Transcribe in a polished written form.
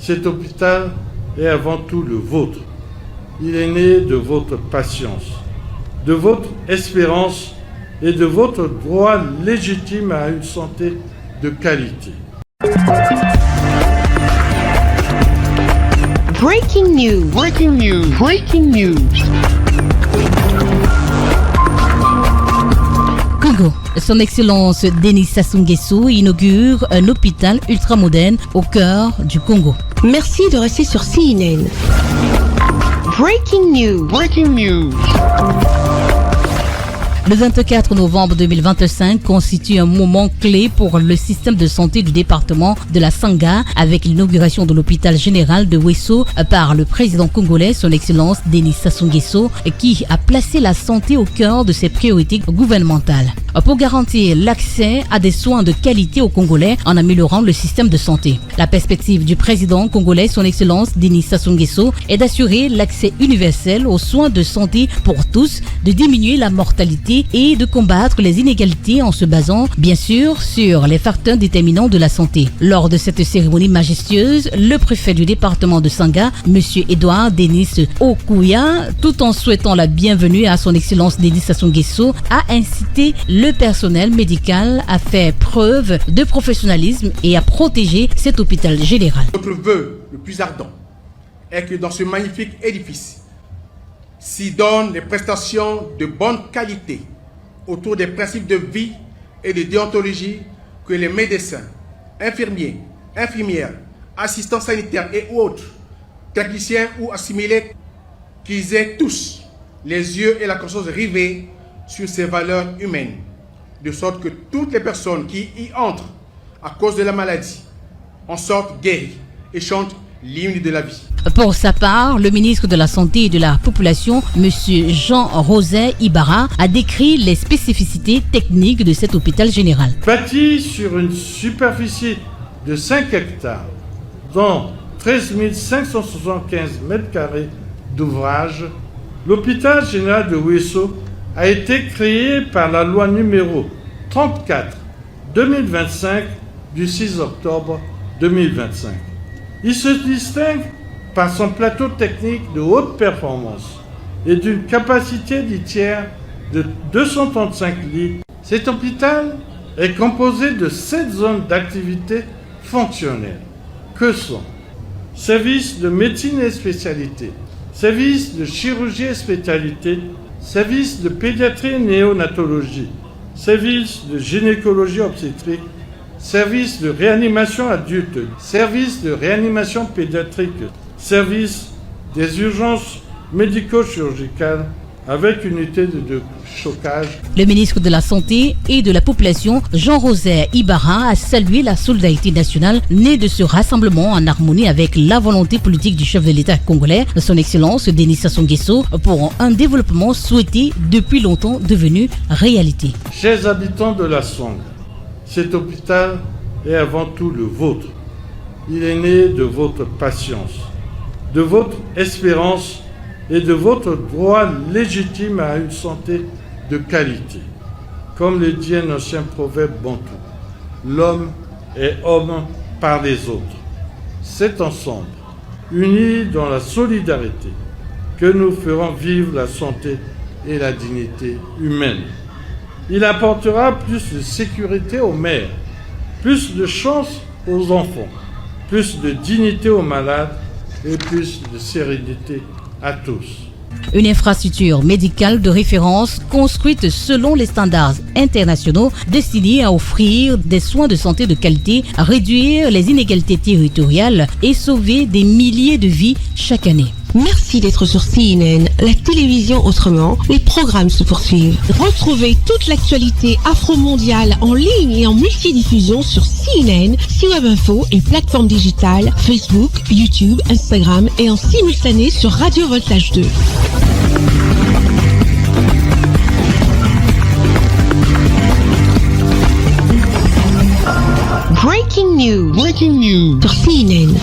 Cet hôpital est avant tout le vôtre. Il est né de votre patience, de votre espérance et de votre droit légitime à une santé de qualité. Breaking news. Breaking news. Breaking news. Congo. Son Excellence Denis Sassou Nguesso inaugure un hôpital ultramoderne au cœur du Congo. Merci de rester sur CNN. Breaking news. Breaking news. Le 24 novembre 2025 constitue un moment clé pour le système de santé du département de la Sangha avec l'inauguration de l'hôpital général de Wesso par le président congolais, son Excellence Denis Sassou Nguesso, qui a placé la santé au cœur de ses priorités gouvernementales. Pour garantir l'accès à des soins de qualité aux Congolais en améliorant le système de santé. La perspective du président congolais, son Excellence Denis Sassou Nguesso, est d'assurer l'accès universel aux soins de santé pour tous, de diminuer la mortalité et de combattre les inégalités en se basant, bien sûr, sur les facteurs déterminants de la santé. Lors de cette cérémonie majestueuse, le préfet du département de Sangha, M. Edouard Denis Okuya, tout en souhaitant la bienvenue à son Excellence Denis Sassou Nguesso, a incité le personnel médical à faire preuve de professionnalisme et à protéger cet hôpital général. Notre vœu le plus ardent est que dans ce magnifique édifice s'y donnent les prestations de bonne qualité autour des principes de vie et de déontologie que les médecins, infirmiers, infirmières, assistants sanitaires et autres, techniciens ou assimilés, qu'ils aient tous les yeux et la conscience rivés sur ces valeurs humaines, de sorte que toutes les personnes qui y entrent à cause de la maladie en sortent guéries et chantent l'hymne de la vie. Pour sa part, le ministre de la Santé et de la Population, M. Jean-José Ibarra, a décrit les spécificités techniques de cet hôpital général. Bâti sur une superficie de 5 hectares, dont 13 575 mètres carrés d'ouvrage, l'hôpital général de Wesso a été créé par la loi numéro 34/2025 du 6 octobre 2025. Il se distingue par son plateau technique de haute performance et d'une capacité litière de 235 lits. Cet hôpital est composé de 7 zones d'activité fonctionnelles que sont services de médecine et spécialité, services de chirurgie et spécialité, services de pédiatrie et néonatologie, services de gynécologie obstétrique, services de réanimation adulte, services de réanimation pédiatrique, services des urgences médico-chirurgicales avec unité de chocage. Le ministre de la Santé et de la Population, Jean-José Ibarra, a salué la solidarité nationale née de ce rassemblement en harmonie avec la volonté politique du chef de l'État congolais, son Excellence Denis Sassou Nguesso, pour un développement souhaité depuis longtemps devenu réalité. Chers habitants de la Sangha, cet hôpital est avant tout le vôtre. Il est né de votre patience, de votre espérance et de votre droit légitime à une santé de qualité. Comme le dit un ancien proverbe bantou, l'homme est homme par les autres. C'est ensemble, unis dans la solidarité, que nous ferons vivre la santé et la dignité humaine. Il apportera plus de sécurité aux mères, plus de chance aux enfants, plus de dignité aux malades et plus de sérénité à tous. Une infrastructure médicale de référence construite selon les standards internationaux destinée à offrir des soins de santé de qualité, réduire les inégalités territoriales et sauver des milliers de vies chaque année. Merci d'être sur CNN, la télévision autrement. Les programmes se poursuivent. Retrouvez toute l'actualité afro-mondiale en ligne et en multidiffusion sur CNN, C-Web Info et plateformes digitales, Facebook, YouTube, Instagram et en simultané sur Radio Voltage 2. Breaking news. Breaking news sur CNN.